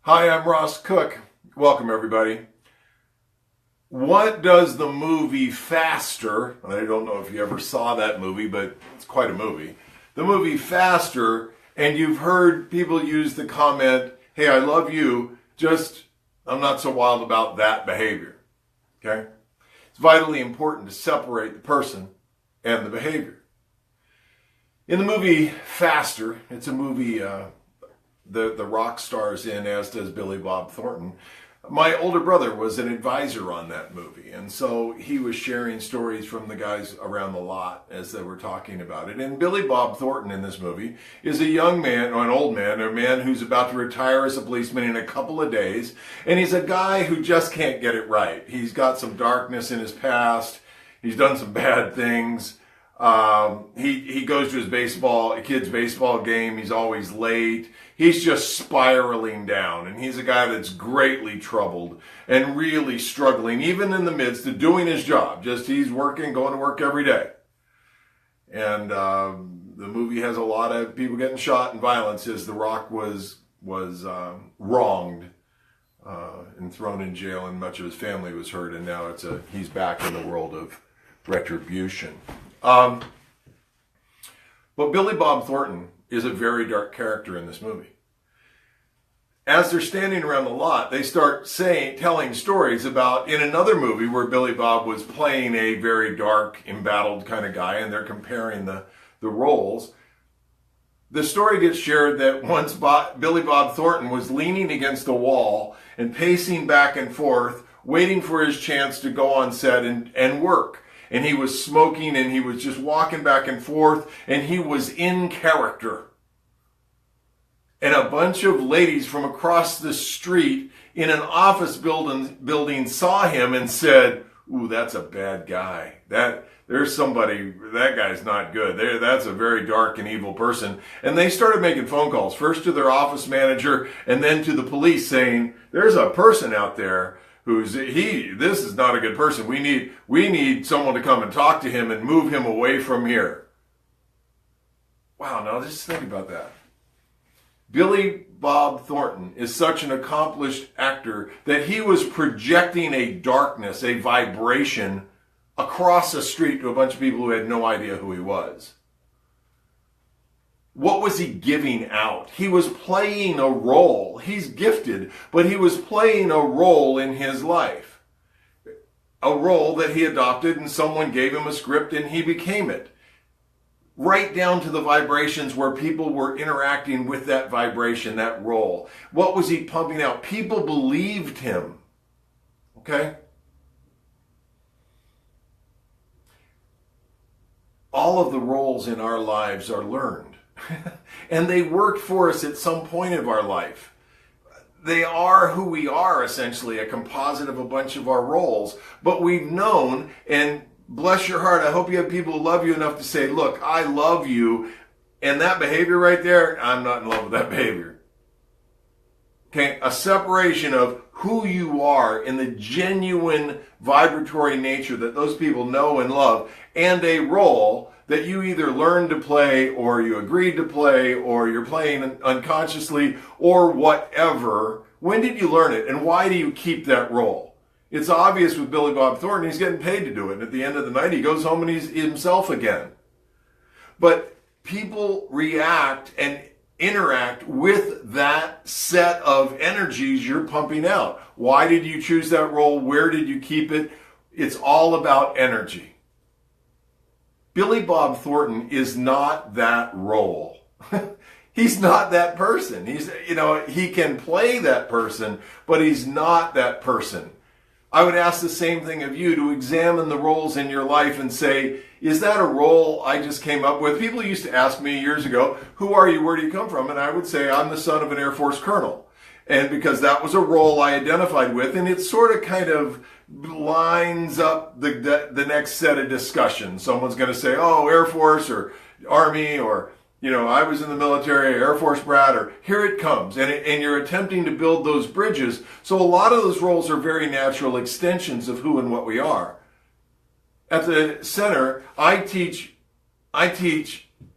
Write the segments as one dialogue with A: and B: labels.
A: Hi, I'm Ross Cook. Welcome, everybody. What does the movie Faster, I don't know if you ever saw that movie, but it's quite a movie. The movie Faster, and you've heard people use the comment, hey, I love you, just I'm not so wild about that behavior. Okay? It's vitally important to separate the person and the behavior. In the movie Faster, it's a movie the rock stars in, as does Billy Bob Thornton. My older brother was an advisor on that movie, and so he was sharing stories from the guys around the lot as they were talking about it. And Billy Bob Thornton in this movie is a young man, or an old man, or a man who's about to retire as a policeman in a couple of days, and he's a guy who just can't get it right. He's got some darkness in his past. He's done some bad things. He goes to his kid's baseball game. He's always late. He's just spiraling down, and he's a guy that's greatly troubled and really struggling, even in the midst of doing his job. Just he's working, going to work every day. And the movie has a lot of people getting shot and violence as The Rock was wronged and thrown in jail, and much of his family was hurt, and now he's back in the world of retribution. But Billy Bob Thornton is a very dark character in this movie. As they're standing around the lot, they start telling stories about, in another movie where Billy Bob was playing a very dark, embattled kind of guy, and they're comparing the roles. The story gets shared that once Billy Bob Thornton was leaning against a wall and pacing back and forth, waiting for his chance to go on set and work. And he was smoking, and he was just walking back and forth, and he was in character. And a bunch of ladies from across the street in an office building saw him and said, ooh, that's a bad guy. That guy's not good. That's a very dark and evil person. And they started making phone calls, first to their office manager and then to the police, saying, there's a person out there this is not a good person. We need someone to come and talk to him and move him away from here. Wow, now just think about that. Billy Bob Thornton is such an accomplished actor that he was projecting a darkness, a vibration across the street to a bunch of people who had no idea who he was. What was he giving out? He was playing a role. He's gifted, but he was playing a role in his life. A role that he adopted, and someone gave him a script and he became it. Right down to the vibrations where people were interacting with that vibration, that role. What was he pumping out? People believed him. Okay? All of the roles in our lives are learned. And they worked for us at some point of our life. They are who we are, essentially, a composite of a bunch of our roles. But we've known, and bless your heart, I hope you have people who love you enough to say, look, I love you, and that behavior right there, I'm not in love with that behavior. Okay, a separation of who you are in the genuine vibratory nature that those people know and love, and a role that you either learned to play, or you agreed to play, or you're playing unconsciously, or whatever. When did you learn it, and why do you keep that role? It's obvious with Billy Bob Thornton, he's getting paid to do it, and at the end of the night, he goes home and he's himself again. But people react and interact with that set of energies you're pumping out. Why did you choose that role? Where did you keep it? It's all about energy. Billy Bob Thornton is not that role. He's not that person. He can play that person, but he's not that person. I would ask the same thing of you, to examine the roles in your life and say, is that a role I just came up with? People used to ask me years ago, who are you? Where do you come from? And I would say, I'm the son of an Air Force colonel. And because that was a role I identified with, and it sort of kind of lines up the next set of discussions. Someone's going to say, oh, Air Force or Army, or, I was in the military, Air Force brat, or here it comes. And you're attempting to build those bridges. So a lot of those roles are very natural extensions of who and what we are. At the center, I teach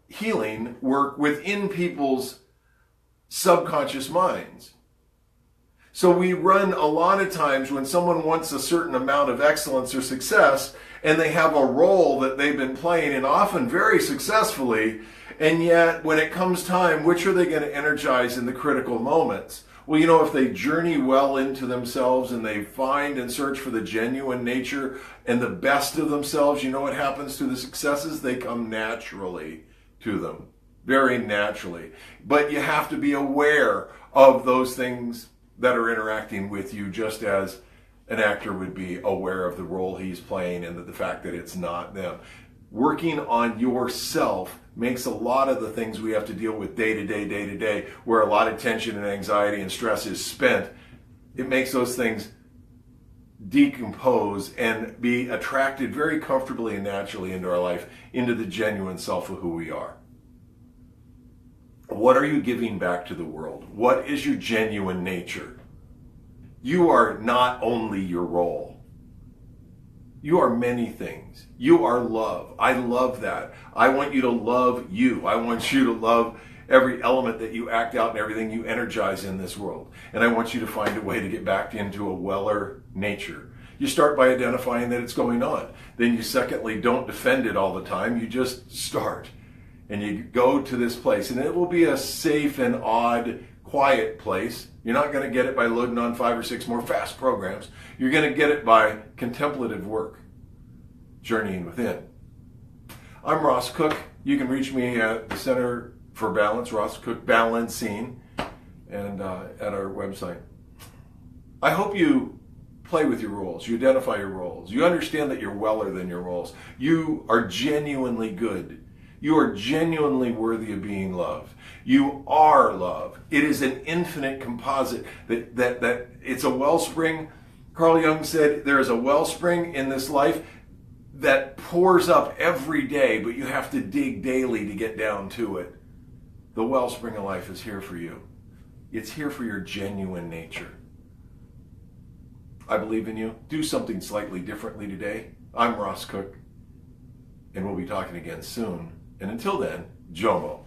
A: healing work within people's subconscious minds. So we run a lot of times when someone wants a certain amount of excellence or success, and they have a role that they've been playing, and often very successfully, and yet when it comes time, which are they going to energize in the critical moments? Well, you know, if they journey well into themselves and they find and search for the genuine nature and the best of themselves, you know what happens to the successes? They come naturally to them, very naturally. But you have to be aware of those things that are interacting with you, just as an actor would be aware of the role he's playing and the fact that it's not them. Working on yourself makes a lot of the things we have to deal with day to day, where a lot of tension and anxiety and stress is spent. It makes those things decompose and be attracted very comfortably and naturally into our life, into the genuine self of who we are. What are you giving back to the world? What is your genuine nature? You are not only your role. You are many things. You are love. I love that. I want you to love you. I want you to love every element that you act out and everything you energize in this world. And I want you to find a way to get back into a weller nature. You start by identifying that it's going on. Then you secondly don't defend it all the time. You just start. And you go to this place. And it will be a safe and odd, quiet place. You're not going to get it by loading on 5 or 6 more fast programs. You're going to get it by contemplative work, journeying within. I'm Ross Cook. You can reach me at the Center for Balance, Ross Cook Balancing, and at our website. I hope you play with your roles. You identify your roles. You understand that you're weller than your roles. You are genuinely good. You are genuinely worthy of being loved. You are love. It is an infinite composite that it's a wellspring. Carl Jung said there is a wellspring in this life that pours up every day, but you have to dig daily to get down to it. The wellspring of life is here for you. It's here for your genuine nature. I believe in you. Do something slightly differently today. I'm Ross Cook, and we'll be talking again soon. And until then, Jomo.